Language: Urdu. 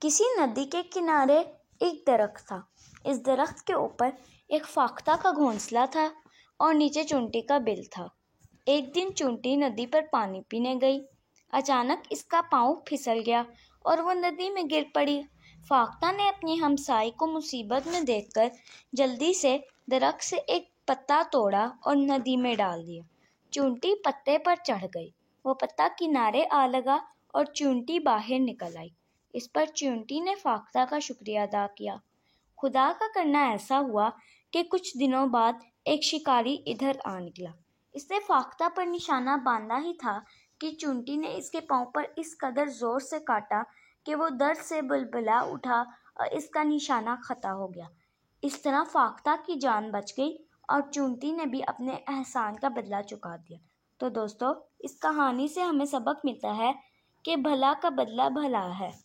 کسی ندی کے کنارے ایک درخت تھا۔ اس درخت کے اوپر ایک فاختہ کا گھونسلہ تھا اور نیچے چونٹی کا بل تھا۔ ایک دن چونٹی ندی پر پانی پینے گئی۔ اچانک اس کا پاؤں پھسل گیا اور وہ ندی میں گر پڑی۔ فاختہ نے اپنی ہمسائے کو مصیبت میں دیکھ کر جلدی سے درخت سے ایک پتا توڑا اور ندی میں ڈال دیا۔ چونٹی پتے پر چڑھ گئی۔ وہ پتا کنارے آ لگا اور چونٹی باہر نکل آئی۔ اس پر چونٹی نے فاختہ کا شکریہ ادا کیا۔ خدا کا کرنا ایسا ہوا کہ کچھ دنوں بعد ایک شکاری ادھر آ نکلا۔ اس نے فاختہ پر نشانہ باندھا ہی تھا کہ چونٹی نے اس کے پاؤں پر اس قدر زور سے کاٹا کہ وہ درد سے بلبلا اٹھا اور اس کا نشانہ خطا ہو گیا۔ اس طرح فاختہ کی جان بچ گئی اور چونٹی نے بھی اپنے احسان کا بدلہ چکا دیا۔ تو دوستو، اس کہانی سے ہمیں سبق ملتا ہے کہ بھلا کا بدلہ بھلا ہے۔